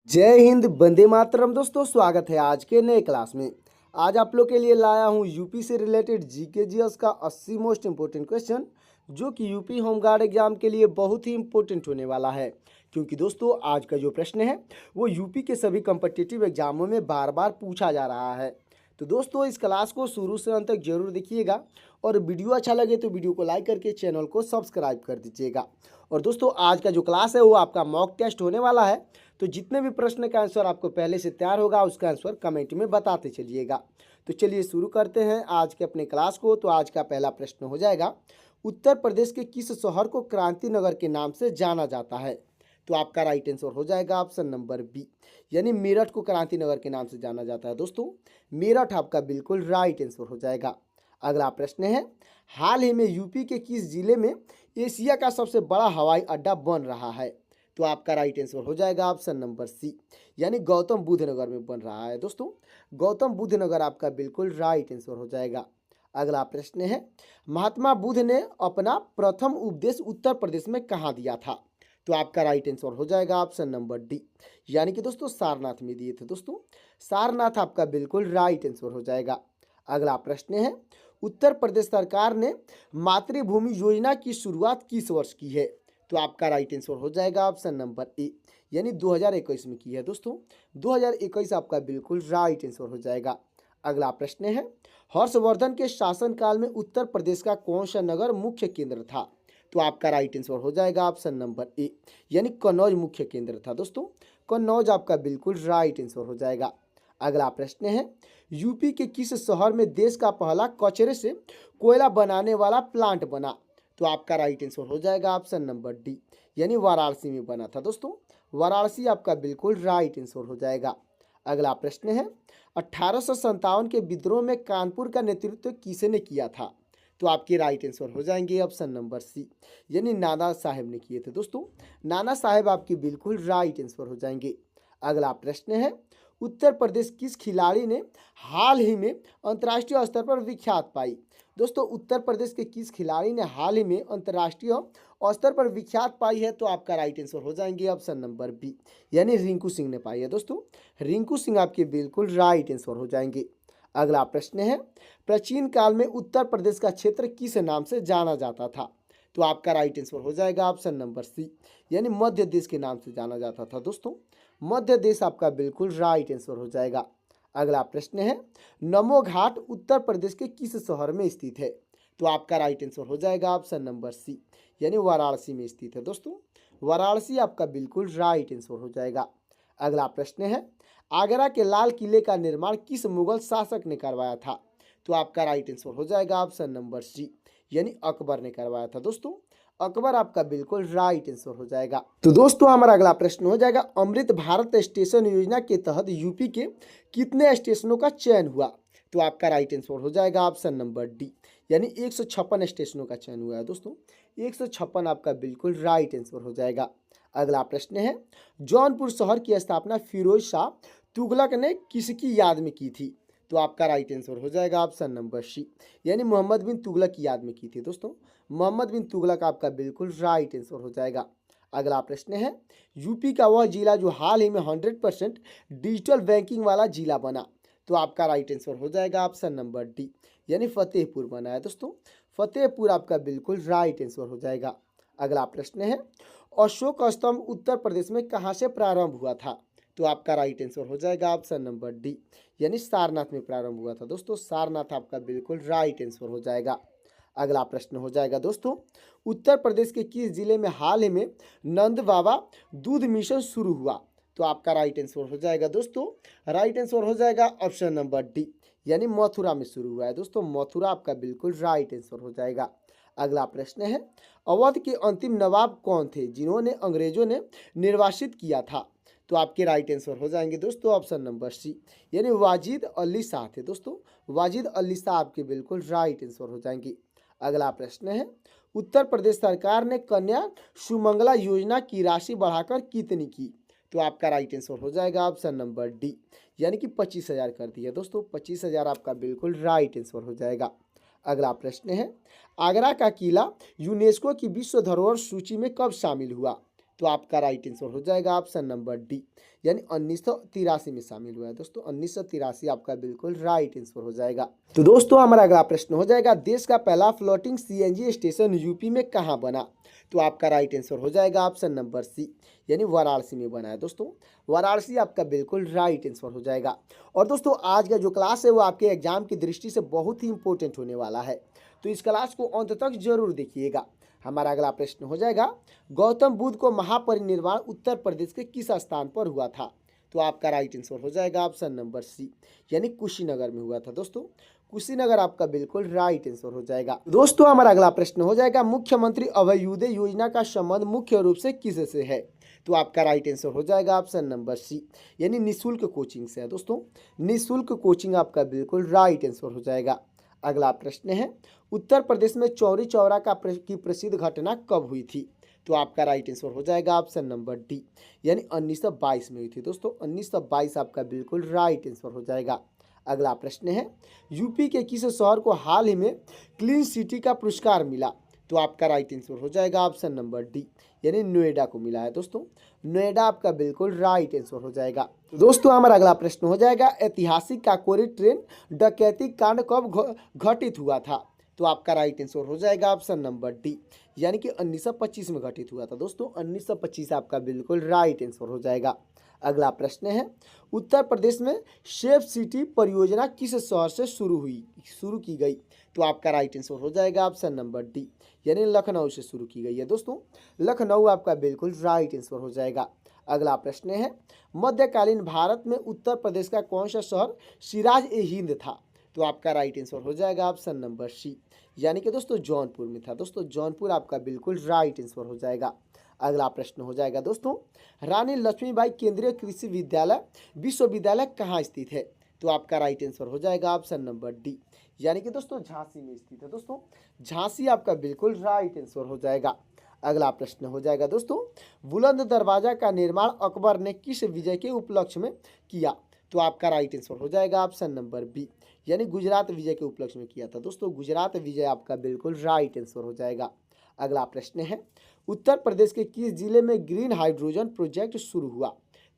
जय हिंद, वंदे मातरम। दोस्तों, स्वागत है आज के नए क्लास में। आज आप लोग के लिए लाया हूं यूपी से रिलेटेड जीके जीएस का 80 मोस्ट इंपोर्टेंट क्वेश्चन, जो कि यूपी होमगार्ड एग्जाम के लिए बहुत ही इंपॉर्टेंट होने वाला है। क्योंकि दोस्तों, आज का जो प्रश्न है वो यूपी के सभी कॉम्पिटिटिव एग्जामों में बार बार पूछा जा रहा है। तो दोस्तों, इस क्लास को शुरू से अंत तक जरूर देखिएगा और वीडियो अच्छा लगे तो वीडियो को लाइक करके चैनल को सब्सक्राइब कर दीजिएगा। और दोस्तों, आज का जो क्लास है वो आपका मॉक टेस्ट होने वाला है। तो जितने भी प्रश्न का आंसर आपको पहले से तैयार होगा उसका आंसर कमेंट में बताते चलिएगा। तो चलिए शुरू करते हैं आज के अपने क्लास को। तो आज का पहला प्रश्न हो जाएगा, उत्तर प्रदेश के किस शहर को क्रांति नगर के नाम से जाना जाता है? तो आपका राइट आंसर हो जाएगा ऑप्शन नंबर बी, यानी मेरठ को क्रांति नगर के नाम से जाना जाता है। दोस्तों, मेरठ आपका बिल्कुल राइट आंसर हो जाएगा। अगला प्रश्न है, हाल ही में यूपी के किस जिले में एशिया का सबसे बड़ा हवाई अड्डा बन रहा है? तो आपका राइट आंसर हो जाएगा ऑप्शन नंबर सी, यानी गौतम बुद्ध नगर में बन रहा है। दोस्तों, गौतम बुद्ध नगर आपका बिल्कुल राइट आंसर हो जाएगा। अगला प्रश्न है, महात्मा बुद्ध ने अपना प्रथम उपदेश उत्तर प्रदेश में कहाँ दिया था? तो आपका राइट आंसर हो जाएगा ऑप्शन नंबर डी, यानी कि दोस्तों सारनाथ में दिए थे। दोस्तों, सारनाथ आपका बिल्कुल राइट आंसर हो जाएगा। अगला प्रश्न है, उत्तर प्रदेश सरकार ने मातृभूमि योजना की शुरुआत किस वर्ष की है? तो आपका राइट आंसर हो जाएगा ऑप्शन नंबर ए, यानी 2021 में की है। दोस्तों, 2021 आपका बिल्कुल राइट आंसर हो जाएगा। अगला प्रश्न है, हर्षवर्धन के शासनकाल में उत्तर प्रदेश का कौन सा नगर मुख्य केंद्र था? तो आपका राइट आंसर हो जाएगा ऑप्शन नंबर ए, यानी कन्नौज मुख्य केंद्र था। दोस्तों, कन्नौज आपका बिल्कुल राइट आंसर हो जाएगा। अगला प्रश्न है, यूपी के किस शहर में देश का पहला कचरे से कोयला बनाने वाला प्लांट बना? तो आपका राइट आंसर हो जाएगा ऑप्शन नंबर डी, यानी वाराणसी में बना था। दोस्तों, वाराणसी आपका बिल्कुल राइट आंसर हो जाएगा। अगला प्रश्न है, 1857 के विद्रोह में कानपुर का नेतृत्व किसने किया था? तो आपके राइट आंसर हो जाएंगे ऑप्शन नंबर सी, यानी नाना साहेब ने किए थे। दोस्तों, नाना साहेब आपकी बिल्कुल राइट आंसर हो जाएंगे। अगला प्रश्न है, उत्तर प्रदेश किस खिलाड़ी ने हाल ही में अंतर्राष्ट्रीय स्तर पर विख्यात पाई? दोस्तों, उत्तर प्रदेश के किस खिलाड़ी ने हाल ही में अंतर्राष्ट्रीय स्तर पर विख्यात पाई है? तो आपका राइट आंसर हो जाएंगे ऑप्शन नंबर बी, यानी रिंकू सिंह ने पाई है। दोस्तों, रिंकू सिंह आपके बिल्कुल राइट आंसर हो जाएंगे। अगला प्रश्न है, प्राचीन काल में उत्तर प्रदेश का क्षेत्र किस नाम से जाना जाता था? तो आपका राइट आंसर हो जाएगा ऑप्शन नंबर सी, यानी मध्य देश के नाम से जाना जाता था। दोस्तों, मध्य देश आपका बिल्कुल राइट आंसर हो जाएगा। अगला प्रश्न है, नमो घाट उत्तर प्रदेश के किस शहर में स्थित है? तो आपका राइट आंसर हो जाएगा ऑप्शन नंबर सी, यानी वाराणसी में स्थित है। दोस्तों, वाराणसी आपका बिल्कुल राइट आंसर हो जाएगा। अगला प्रश्न है, आगरा के लाल किले का निर्माण किस मुगल शासक ने करवाया था? तो आपका राइट आंसर हो जाएगा ऑप्शन नंबर सी, यानी अकबर ने करवाया था। दोस्तों, अकबर आपका बिल्कुल राइट आंसर हो जाएगा। तो दोस्तों, हमारा अगला प्रश्न हो जाएगा, अमृत भारत स्टेशन योजना के तहत यूपी के कितने स्टेशनों का चयन हुआ? तो आपका राइट आंसर हो जाएगा ऑप्शन नंबर डी, यानी 156 स्टेशनों का चयन हुआ है। दोस्तों, 156 आपका बिल्कुल राइट आंसर हो जाएगा। अगला प्रश्न है, जौनपुर शहर की स्थापना फिरोज शाह तुगलक ने किसकी याद में की थी? तो आपका राइट आंसर हो जाएगा ऑप्शन नंबर सी, यानी मोहम्मद बिन तुगलक की याद में की थी। दोस्तों, मोहम्मद बिन तुगलक आपका बिल्कुल राइट आंसर हो जाएगा। अगला प्रश्न है, यूपी का वह जिला जो हाल ही में 100% डिजिटल बैंकिंग वाला जिला बना? तो आपका राइट आंसर हो जाएगा ऑप्शन नंबर डी, यानी फतेहपुर बना है। दोस्तों, फतेहपुर आपका बिल्कुल राइट आंसर हो जाएगा। अगला प्रश्न है, अशोक स्तंभ उत्तर प्रदेश में कहाँ से प्रारंभ हुआ था? तो आपका राइट आंसर हो जाएगा ऑप्शन नंबर डी, यानी सारनाथ में प्रारंभ हुआ था। दोस्तों, सारनाथ आपका बिल्कुल राइट आंसर हो जाएगा। अगला प्रश्न हो जाएगा दोस्तों, उत्तर प्रदेश के किस जिले में हाल ही में नंद बाबा दूध मिशन शुरू हुआ? तो आपका राइट आंसर हो जाएगा दोस्तों, राइट आंसर हो जाएगा ऑप्शन नंबर डी, यानी मथुरा में शुरू हुआ है। दोस्तों, मथुरा आपका बिल्कुल राइट आंसर हो जाएगा। अगला प्रश्न है, अवध के अंतिम नवाब कौन थे जिन्होंने अंग्रेजों ने निर्वासित किया था? तो आपके राइट आंसर हो जाएंगे दोस्तों ऑप्शन नंबर सी, यानी वाजिद अली शाह थे। दोस्तों, वाजिद अली शाह आपके बिल्कुल राइट आंसर हो जाएंगे। अगला प्रश्न है, उत्तर प्रदेश सरकार ने कन्या सुमंगला योजना की राशि बढ़ाकर कितनी की? तो आपका राइट आंसर हो जाएगा ऑप्शन नंबर डी, यानी कि 25,000 कर दी है। दोस्तों, 25,000 आपका बिल्कुल राइट आंसर हो जाएगा। अगला प्रश्न है, आगरा का किला यूनेस्को की विश्व धरोहर सूची में कब शामिल हुआ? तो आपका राइट आंसर हो जाएगा ऑप्शन नंबर डी, यानी 1983 में शामिल हुआ है दोस्तों। 1983 आपका बिल्कुल राइट आंसर हो जाएगा। तो दोस्तों हमारा अगला प्रश्न हो जाएगा, देश का पहला फ्लोटिंग सीएनजी स्टेशन यूपी में कहाँ बना? तो आपका राइट आंसर हो जाएगा ऑप्शन नंबर सी, यानी वाराणसी में बना है दोस्तों। वाराणसी आपका बिल्कुल राइट आंसर हो जाएगा। और दोस्तों आज का जो क्लास है वो आपके एग्जाम की दृष्टि से बहुत ही इंपॉर्टेंट होने वाला है, तो इस क्लास को अंत तक जरूर देखिएगा। हमारा अगला प्रश्न हो जाएगा, गौतम बुद्ध को महापरिनिर्वाण उत्तर प्रदेश के किस स्थान पर हुआ था? तो आपका राइट आंसर हो जाएगा ऑप्शन नंबर सी, यानी कुशीनगर में हुआ था दोस्तों। कुशीनगर आपका बिल्कुल राइट आंसर हो जाएगा। दोस्तों हमारा अगला प्रश्न हो जाएगा, मुख्यमंत्री अभयुदय योजना का संबंध मुख्य रूप से किससे है? तो आपका राइट आंसर हो जाएगा ऑप्शन नंबर सी, यानी निःशुल्क कोचिंग से है दोस्तों। निःशुल्क कोचिंग आपका बिल्कुल राइट आंसर हो जाएगा। अगला प्रश्न है, उत्तर प्रदेश में चौरी चौरा की प्रसिद्ध घटना कब हुई थी? तो आपका राइट आंसर हो जाएगा ऑप्शन नंबर डी, यानी 1922 में हुई थी दोस्तों। 1922 आपका बिल्कुल राइट आंसर हो जाएगा। अगला प्रश्न है, यूपी के किस शहर को हाल ही में क्लीन सिटी का पुरस्कार मिला? तो आपका राइट आंसर हो जाएगा ऑप्शन नंबर डी, यानी नोएडा को मिला है दोस्तों। नोएडा आपका बिल्कुल राइट आंसर हो जाएगा। तो दोस्तों हमारा अगला प्रश्न हो जाएगा, ऐतिहासिक काकोरी ट्रेन डकैती कांड कब घटित हुआ था? तो आपका राइट आंसर हो जाएगा ऑप्शन नंबर डी, यानी कि 1925 में घटित हुआ था दोस्तों। 1925 आपका बिल्कुल राइट आंसर हो जाएगा। अगला प्रश्न है, उत्तर प्रदेश में सेफ सिटी परियोजना किस शहर से शुरू की गई? तो आपका राइट आंसर हो जाएगा ऑप्शन नंबर डी, यानी लखनऊ से शुरू की गई है दोस्तों। लखनऊ आपका बिल्कुल राइट आंसर हो जाएगा। अगला प्रश्न है, मध्यकालीन भारत में उत्तर प्रदेश का कौन सा शहर सिराज ए हिंद था? तो आपका राइट आंसर हो जाएगा ऑप्शन नंबर सी, यानी कि दोस्तों जौनपुर में था दोस्तों। जौनपुर आपका बिल्कुल राइट आंसर हो जाएगा। अगला प्रश्न हो जाएगा दोस्तों, रानी लक्ष्मीबाई केंद्रीय कृषि विश्वविद्यालय कहाँ स्थित है? तो आपका राइट आंसर हो जाएगा ऑप्शन नंबर डी, यानी कि दोस्तों झांसी में स्थित है दोस्तों। झांसी आपका बिल्कुल राइट आंसर हो जाएगा। अगला प्रश्न हो जाएगा दोस्तों, बुलंद दरवाजा का निर्माण अकबर ने किस विजय के उपलक्ष्य में किया? तो आपका राइट आंसर हो जाएगा ऑप्शन नंबर बी, यानी गुजरात विजय के उपलक्ष्य में किया था दोस्तों। गुजरात विजय आपका बिल्कुल राइट आंसर हो जाएगा। अगला प्रश्न है, उत्तर प्रदेश के किस जिले में ग्रीन हाइड्रोजन प्रोजेक्ट शुरू हुआ?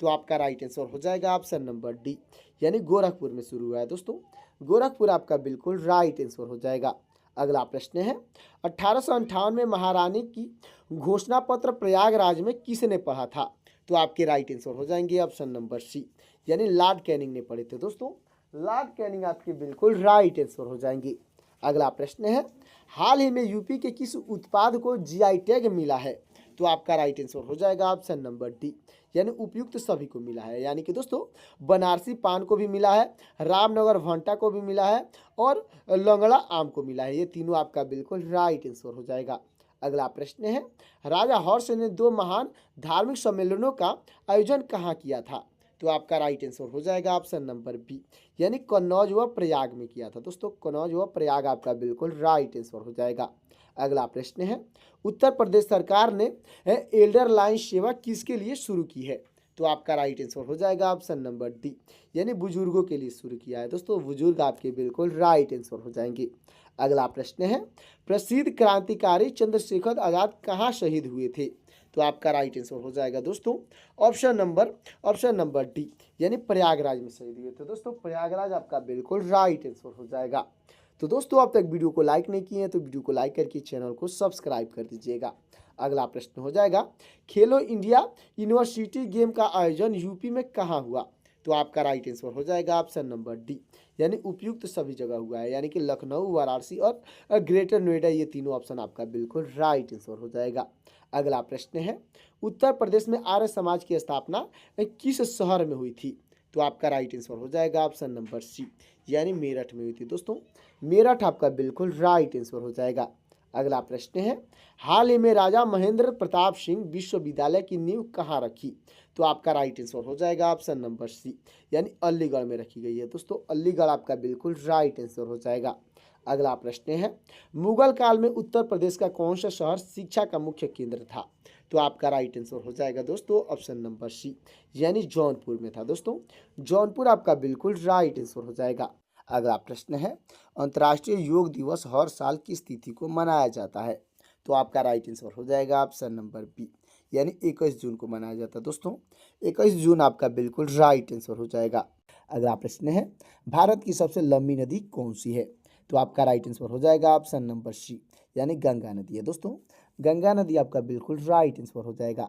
तो आपका राइट आंसर हो जाएगा ऑप्शन नंबर डी, यानी गोरखपुर में शुरू हुआ है दोस्तों। गोरखपुर आपका बिल्कुल राइट आंसर हो जाएगा। अगला प्रश्न है, 1858 में महारानी की घोषणा पत्र प्रयागराज में किसने पढ़ा था? तो आपके राइट आंसर हो जाएंगे ऑप्शन नंबर सी, यानी लॉर्ड कैनिंग ने पढ़े थे दोस्तों। लॉर्ड कैनिंग आपके बिल्कुल राइट आंसर हो जाएंगे। अगला प्रश्न है, हाल ही में यूपी के किस उत्पाद को जीआई टैग मिला है? तो आपका राइट आंसर हो जाएगा ऑप्शन नंबर डी, यानी उपयुक्त सभी को मिला है। यानी कि दोस्तों बनारसी पान को भी मिला है, रामनगर भंटा को भी मिला है और लंगड़ा आम को मिला है। ये तीनों आपका बिल्कुल राइट आंसर हो जाएगा। अगला प्रश्न है, राजा हर्ष ने 2 महान धार्मिक सम्मेलनों का आयोजन कहाँ किया था? तो आपका राइट आंसर हो जाएगा ऑप्शन नंबर बी, यानी कन्नौज व प्रयाग में किया था दोस्तों। कन्नौज व प्रयाग आपका बिल्कुल राइट आंसर हो जाएगा। अगला प्रश्न है, उत्तर प्रदेश सरकार ने एल्डर लाइन सेवा किसके लिए शुरू की है? तो आपका राइट आंसर हो जाएगा ऑप्शन नंबर डी, यानी बुजुर्गों के लिए शुरू किया है दोस्तों। बुजुर्ग आपके बिल्कुल राइट आंसर हो जाएंगे। अगला प्रश्न है, प्रसिद्ध क्रांतिकारी चंद्रशेखर आजाद कहाँ शहीद हुए थे? तो आपका राइट आंसर हो जाएगा दोस्तों ऑप्शन नंबर डी, यानी प्रयागराज में शहीद हुए थे दोस्तों। प्रयागराज आपका बिल्कुल राइट आंसर हो जाएगा। तो दोस्तों अब तक वीडियो को लाइक नहीं किए हैं तो वीडियो को लाइक करके चैनल को सब्सक्राइब कर दीजिएगा। अगला प्रश्न हो जाएगा, खेलो इंडिया यूनिवर्सिटी गेम का आयोजन यूपी में कहाँ हुआ? तो आपका राइट आंसर हो जाएगा ऑप्शन नंबर डी, यानी उपयुक्त सभी जगह हुआ है। यानी कि लखनऊ, वाराणसी और ग्रेटर नोएडा, ये तीनों ऑप्शन आपका बिल्कुल राइट आंसर हो जाएगा। अगला प्रश्न है, उत्तर प्रदेश में आर्य समाज की स्थापना किस शहर में हुई थी? तो आपका राइट आंसर हो जाएगा ऑप्शन नंबर सी, यानी मेरठ में हुई थी दोस्तों। मेरठ आपका बिल्कुल राइट आंसर हो जाएगा। अगला प्रश्न है, हाल ही में राजा महेंद्र प्रताप सिंह विश्वविद्यालय की नींव कहाँ रखी? तो आपका राइट आंसर हो जाएगा ऑप्शन नंबर सी, यानी अलीगढ़ में रखी गई है दोस्तों। अलीगढ़ आपका बिल्कुल राइट आंसर हो जाएगा। अगला प्रश्न है, मुगल काल में उत्तर प्रदेश का कौन सा शहर शिक्षा का मुख्य केंद्र था? तो आपका राइट आंसर हो जाएगा दोस्तों ऑप्शन नंबर सी, यानी जौनपुर में था दोस्तों। जौनपुर आपका बिल्कुल राइट आंसर हो जाएगा। अगला प्रश्न है, अंतर्राष्ट्रीय योग दिवस हर साल किस तिथि को मनाया जाता है? तो आपका राइट आंसर हो जाएगा ऑप्शन नंबर बी, यानी 21 जून को मनाया जाता है दोस्तों। 21 जून आपका बिल्कुल राइट आंसर हो जाएगा। अगला प्रश्न है, भारत की सबसे लंबी नदी कौन सी है? तो आपका राइट आंसर हो जाएगा ऑप्शन नंबर सी, यानी गंगा नदी है दोस्तों। गंगा नदी आपका बिल्कुल राइट आंसर हो जाएगा।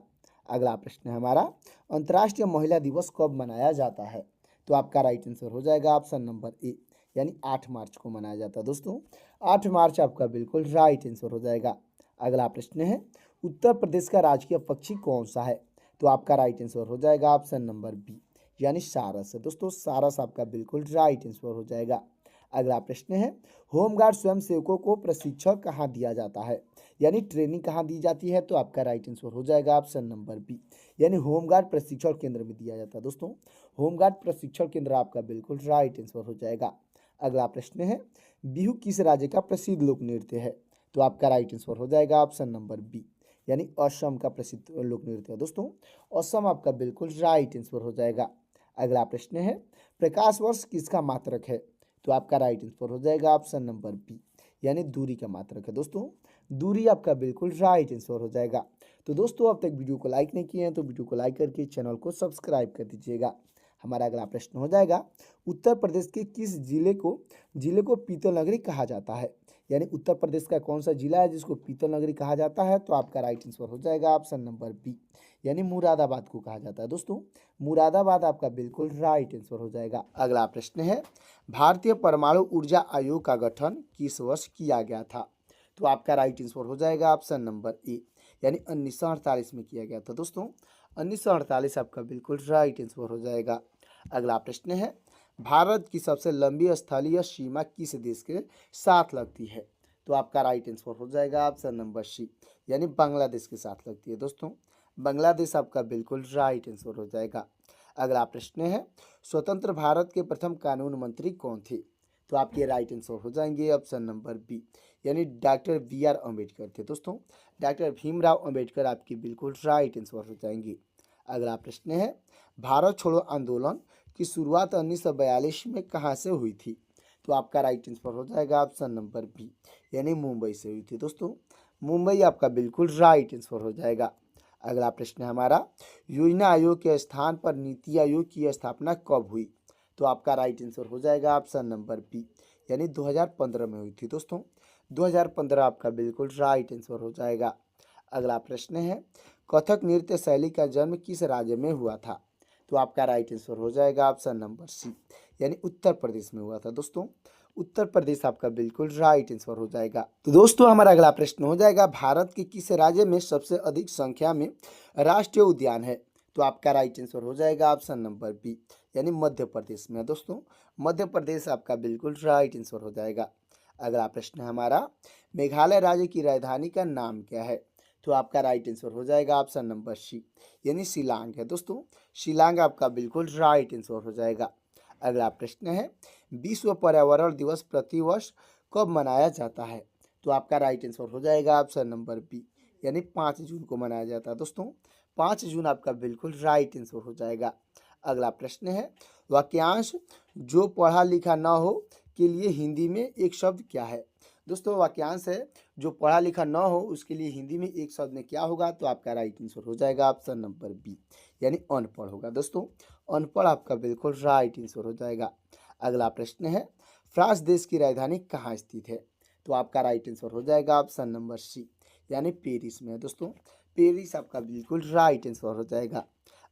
अगला प्रश्न है हमारा, अंतर्राष्ट्रीय महिला दिवस कब मनाया जाता है? तो आपका राइट आंसर हो जाएगा ऑप्शन नंबर ए, यानी 8 मार्च को मनाया जाता है दोस्तों। 8 मार्च आपका बिल्कुल राइट आंसर हो जाएगा। अगला प्रश्न है, उत्तर प्रदेश का राजकीय पक्षी कौन सा है? तो आपका राइट आंसर हो जाएगा ऑप्शन नंबर बी, यानी सारस है दोस्तों। सारस आपका बिल्कुल राइट आंसर हो जाएगा। अगला प्रश्न है, होमगार्ड स्वयंसेवकों को प्रशिक्षण कहाँ दिया जाता है, यानी ट्रेनिंग कहाँ दी जाती है? तो आपका राइट आंसर हो जाएगा ऑप्शन नंबर बी, यानी होमगार्ड प्रशिक्षण केंद्र में दिया जाता है दोस्तों। होमगार्ड प्रशिक्षण केंद्र आपका बिल्कुल राइट आंसर हो जाएगा। अगला प्रश्न है, बिहू किस राज्य का प्रसिद्ध लोक नृत्य है? तो आपका राइट आंसर हो जाएगा ऑप्शन नंबर बी, यानी असम का प्रसिद्ध लोक नृत्य है दोस्तों। असम आपका बिल्कुल राइट आंसर हो जाएगा। अगला प्रश्न है, प्रकाश वर्ष किसका मात्रक है? तो आपका राइट आंसर हो जाएगा ऑप्शन नंबर बी, यानी दूरी का मात्रक है दोस्तों। दूरी आपका बिल्कुल राइट आंसर हो जाएगा। तो दोस्तों, अब तक वीडियो को लाइक नहीं किए हैं तो वीडियो को लाइक करके चैनल को सब्सक्राइब कर दीजिएगा। हमारा अगला प्रश्न हो जाएगा, उत्तर प्रदेश के किस जिले को पीतल नगरी कहा जाता है? यानी उत्तर प्रदेश का कौन सा जिला है जिसको पीतल नगरी कहा जाता है? तो आपका राइट आंसर हो जाएगा ऑप्शन नंबर बी, यानी मुरादाबाद को कहा जाता है दोस्तों। मुरादाबाद आपका बिल्कुल राइट आंसर हो जाएगा। अगला प्रश्न है, भारतीय परमाणु ऊर्जा आयोग का गठन किस वर्ष किया गया था? तो आपका राइट आंसर हो जाएगा ऑप्शन नंबर ए, यानी 1948 में किया गया था दोस्तों। 1948 आपका बिल्कुल राइट आंसर हो जाएगा। अगला प्रश्न है, भारत की सबसे लंबी स्थलीय सीमा किस देश के साथ लगती है? तो आपका राइट आंसर हो जाएगा ऑप्शन नंबर सी, यानी बांग्लादेश के साथ लगती है दोस्तों। बांग्लादेश आपका बिल्कुल राइट आंसर हो जाएगा। अगला प्रश्न है, स्वतंत्र भारत के प्रथम कानून मंत्री कौन थे? तो आपके राइट आंसर हो जाएंगे ऑप्शन नंबर बी, यानी डॉक्टर बी.आर. अम्बेडकर थे दोस्तों। डॉक्टर भीमराव अम्बेडकर आपकी बिल्कुल राइट आंसर हो जाएंगे। अगला प्रश्न है, भारत छोड़ो आंदोलन की शुरुआत 1942 में कहाँ से हुई थी? तो आपका राइट आंसर हो जाएगा ऑप्शन नंबर बी, यानी मुंबई से हुई थी दोस्तों। मुंबई आपका बिल्कुल राइट आंसर हो जाएगा। अगला प्रश्न है हमारा, योजना आयोग के स्थान पर नीति आयोग की स्थापना कब हुई? तो आपका राइट आंसर हो जाएगा ऑप्शन नंबर बी, यानी 2015 में हुई थी दोस्तों। 2015 आपका बिल्कुल राइट आंसर हो जाएगा। अगला प्रश्न है, कथक नृत्य शैली का जन्म किस राज्य में हुआ था? तो आपका राइट आंसर हो जाएगा ऑप्शन नंबर सी, यानी उत्तर प्रदेश में हुआ था दोस्तों। उत्तर प्रदेश आपका बिल्कुल राइट आंसर हो जाएगा। तो दोस्तों, हमारा अगला प्रश्न हो जाएगा, भारत के किस राज्य में सबसे अधिक संख्या में राष्ट्रीय उद्यान है? तो आपका राइट आंसर हो जाएगा ऑप्शन नंबर बी, यानी मध्य प्रदेश में दोस्तों। मध्य प्रदेश आपका बिल्कुल राइट आंसर हो जाएगा। अगला प्रश्न है हमारा, मेघालय राज्य की राजधानी का नाम क्या है? तो आपका राइट आंसर हो जाएगा ऑप्शन नंबर सी, यानी शिलांग है दोस्तों। शिलांग आपका बिल्कुल राइट आंसर हो जाएगा। अगला प्रश्न है, विश्व पर्यावरण दिवस प्रतिवर्ष कब मनाया जाता है? तो आपका राइट आंसर हो जाएगा ऑप्शन नंबर बी, यानी 5 जून को मनाया जाता है दोस्तों। 5 जून आपका बिल्कुल राइट आंसर हो जाएगा। अगला प्रश्न है, वाक्यांश जो पढ़ा लिखा ना हो के लिए हिंदी में एक शब्द क्या है? दोस्तों, वाक्यांश है जो पढ़ा लिखा ना हो उसके लिए हिंदी में एक शब्द में क्या होगा? तो आपका राइट आंसर हो जाएगा ऑप्शन नंबर बी, यानी अनपढ़ होगा दोस्तों। अनपढ़ आपका बिल्कुल राइट आंसर हो जाएगा। अगला प्रश्न है, फ्रांस देश की राजधानी कहाँ स्थित है? तो आपका राइट आंसर हो जाएगा ऑप्शन नंबर सी, यानी पेरिस में है दोस्तों। पेरिस आपका बिल्कुल राइट आंसर हो जाएगा।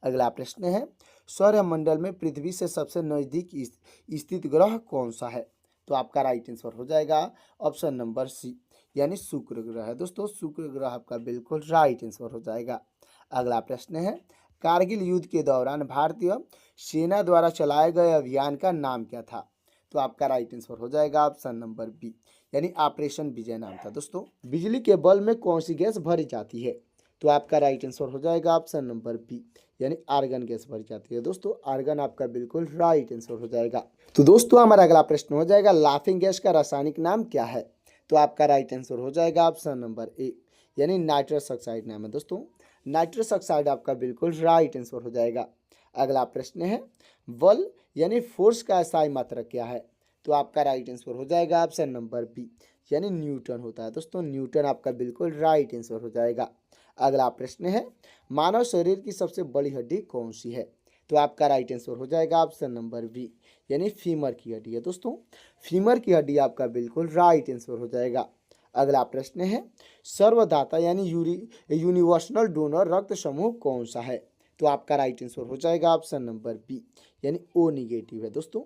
अगला प्रश्न है, सौरमंडल में पृथ्वी से सबसे नजदीक स्थित ग्रह कौन सा है? तो आपका राइट आंसर हो जाएगा ऑप्शन नंबर सी, यानी शुक्र ग्रह है दोस्तों। शुक्र ग्रह आपका बिल्कुल राइट आंसर हो जाएगा। अगला प्रश्न है, कारगिल युद्ध के दौरान भारतीय सेना द्वारा चलाए गए अभियान का नाम क्या था? तो आपका राइट आंसर हो जाएगा ऑप्शन नंबर बी, यानी ऑपरेशन विजय नाम था दोस्तों। बिजली के बल्ब में कौन सी गैस भरी जाती है? तो आपका राइट आंसर हो जाएगा ऑप्शन नंबर बी, यानी आर्गन गैस भरी जाती है दोस्तों। आर्गन आपका बिल्कुल राइट आंसर हो जाएगा। तो दोस्तों, हमारा अगला प्रश्न हो जाएगा, लाफिंग गैस का रासायनिक नाम क्या है? तो आपका राइट आंसर हो जाएगा ऑप्शन नंबर ए, यानी नाइट्रस ऑक्साइड नाम है दोस्तों। नाइट्रस ऑक्साइड आपका बिल्कुल राइट आंसर हो जाएगा। अगला प्रश्न है, बल यानी फोर्स का SI मात्रक क्या है? तो आपका राइट आंसर हो जाएगा ऑप्शन नंबर बी, यानी न्यूटन होता है दोस्तों। न्यूटन आपका बिल्कुल राइट आंसर हो जाएगा। अगला प्रश्न है, मानव शरीर की सबसे बड़ी हड्डी कौन सी है? तो आपका राइट आंसर हो जाएगा ऑप्शन नंबर बी, यानी फीमर की हड्डी है दोस्तों। फीमर की हड्डी आपका बिल्कुल राइट आंसर हो जाएगा। अगला प्रश्न है, सर्वदाता यानी यूनिवर्सल डोनर रक्त समूह कौन सा है? तो आपका राइट आंसर हो जाएगा ऑप्शन नंबर बी, यानी ओ निगेटिव है दोस्तों।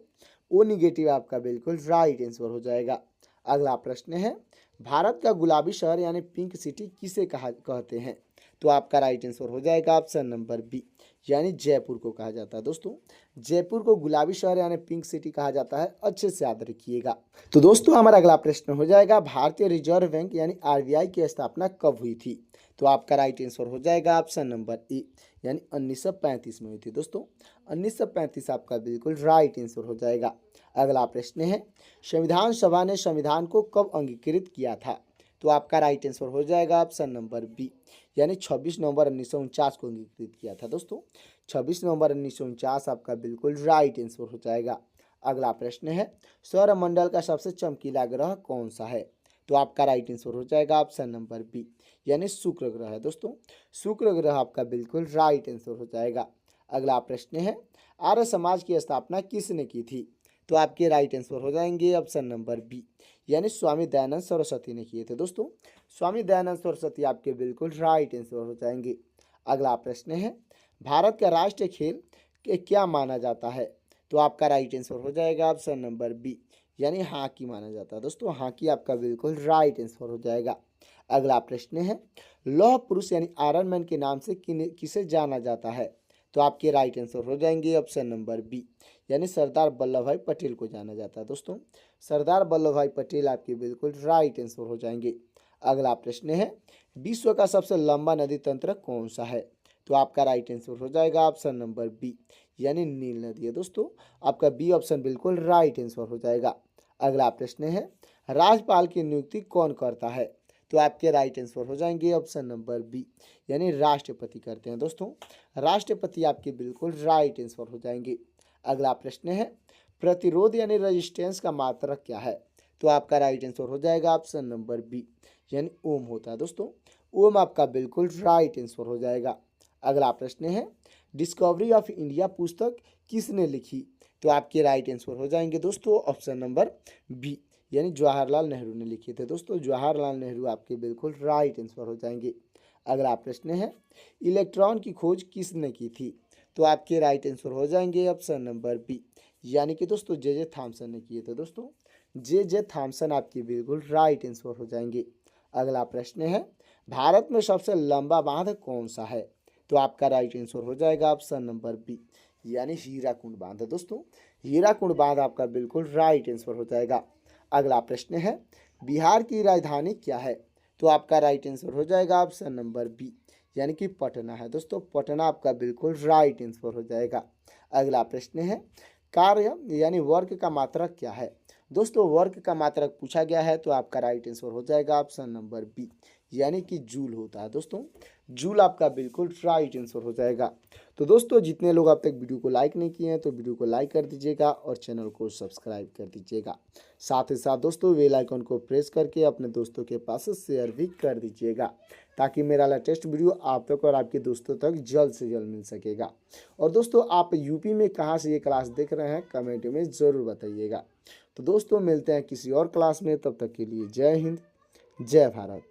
ओ निगेटिव आपका बिल्कुल राइट आंसर हो जाएगा। अगला प्रश्न है, भारत का गुलाबी शहर यानी पिंक सिटी किसे कहते हैं? तो आपका राइट आंसर हो जाएगा ऑप्शन नंबर बी, यानी जयपुर को कहा जाता है दोस्तों। जयपुर को गुलाबी शहर यानी पिंक सिटी कहा जाता है, अच्छे से याद रखिएगा। तो दोस्तों हमारा अगला प्रश्न हो जाएगा, भारतीय रिजर्व बैंक यानी आरबीआई की स्थापना कब हुई थी? तो आपका राइट आंसर हो जाएगा ऑप्शन नंबर ए, यानी 1935 में हुई थी दोस्तों। 1935 आपका बिल्कुल राइट आंसर हो जाएगा। अगला प्रश्न है, संविधान सभा ने संविधान को कब अंगीकृत किया था? तो आपका राइट आंसर हो जाएगा ऑप्शन नंबर बी, यानी 26 नवंबर 1949 को अंगीकृत किया था दोस्तों। 26 नवंबर 1949 आपका बिल्कुल राइट आंसर हो जाएगा। अगला प्रश्न है, सौरमंडल का सबसे चमकीला ग्रह कौन सा है? तो आपका राइट आंसर हो जाएगा ऑप्शन नंबर बी, यानी शुक्र ग्रह है दोस्तों। शुक्र ग्रह आपका बिल्कुल राइट आंसर हो जाएगा। अगला प्रश्न है, आर्य समाज की स्थापना किसने की थी? तो आपके राइट आंसर हो जाएंगे ऑप्शन नंबर बी, यानी स्वामी दयानंद सरस्वती ने किए थे दोस्तों। स्वामी दयानंद सरस्वती आपके बिल्कुल राइट आंसर हो जाएंगे। अगला प्रश्न है, भारत का राष्ट्रीय खेल के क्या माना जाता है? तो आपका राइट आंसर हो जाएगा ऑप्शन नंबर बी, यानी हॉकी माना जाता है दोस्तों। हॉकी आपका बिल्कुल राइट आंसर हो जाएगा। अगला प्रश्न है, लौह पुरुष यानी आयरन मैन के नाम से किसे जाना जाता है? तो आपके राइट आंसर हो जाएंगे ऑप्शन नंबर बी, यानी सरदार वल्लभ भाई पटेल को जाना जाता है दोस्तों। सरदार वल्लभ भाई पटेल आपके बिल्कुल राइट आंसर हो जाएंगे। अगला प्रश्न है, विश्व का सबसे लंबा नदी तंत्र कौन सा है? तो आपका राइट आंसर हो जाएगा ऑप्शन नंबर बी, यानी नील नदी है दोस्तों। आपका बी ऑप्शन बिल्कुल राइट आंसर हो जाएगा। अगला प्रश्न है, राज्यपाल की नियुक्ति कौन करता है? तो आपके राइट आंसर हो जाएंगे ऑप्शन नंबर बी, यानी राष्ट्रपति करते हैं दोस्तों। राष्ट्रपति आपके बिल्कुल राइट आंसर हो जाएंगे। अगला प्रश्न है, प्रतिरोध यानी रेजिस्टेंस का मात्रक क्या है? तो आपका राइट आंसर हो जाएगा ऑप्शन नंबर बी, यानी ओम होता है दोस्तों। ओम आपका बिल्कुल राइट आंसर हो जाएगा। अगला प्रश्न है, डिस्कवरी ऑफ इंडिया पुस्तक किसने लिखी? तो आपके राइट आंसर हो जाएंगे दोस्तों ऑप्शन नंबर बी, यानी जवाहरलाल नेहरू ने लिखे थे दोस्तों। जवाहरलाल नेहरू आपके बिल्कुल राइट आंसर हो जाएंगे। अगला प्रश्न है, इलेक्ट्रॉन की खोज किसने की थी? तो आपके राइट आंसर हो जाएंगे ऑप्शन नंबर बी, यानी कि दोस्तों जे थॉमसन ने किए थे दोस्तों। जे थॉमसन आपके बिल्कुल राइट आंसर हो जाएंगे। अगला प्रश्न है, भारत में सबसे लंबा बांध कौन सा है? तो आपका राइट आंसर हो जाएगा ऑप्शन नंबर बी, यानी हीराकुंड बांध है दोस्तों। हीराकुंड बांध आपका बिल्कुल राइट आंसर हो जाएगा। अगला प्रश्न है, बिहार की राजधानी क्या है? तो आपका राइट आंसर हो जाएगा ऑप्शन नंबर बी, यानी कि पटना है दोस्तों। पटना आपका बिल्कुल राइट आंसर हो जाएगा। अगला प्रश्न है, कार्य यानी वर्क का मात्रक क्या है? दोस्तों वर्क का मात्रक पूछा गया है, तो आपका राइट आंसर हो जाएगा ऑप्शन नंबर बी, यानी कि जूल होता है दोस्तों। जूल आपका बिल्कुल राइट आंसर हो जाएगा। तो दोस्तों जितने लोग अब तक वीडियो को लाइक नहीं किए हैं तो वीडियो को लाइक कर दीजिएगा और चैनल को सब्सक्राइब कर दीजिएगा। साथ ही साथ दोस्तों बेल आइकन को प्रेस करके अपने दोस्तों के पास शेयर भी कर दीजिएगा, ताकि मेरा लेटेस्ट वीडियो आप तक और आपके दोस्तों तक जल्द से जल्द मिल सकेगा। और दोस्तों आप यूपी में कहाँ से ये क्लास देख रहे हैं कमेंट में ज़रूर बताइएगा। तो दोस्तों मिलते हैं किसी और क्लास में, तब तक के लिए जय हिंद, जय भारत।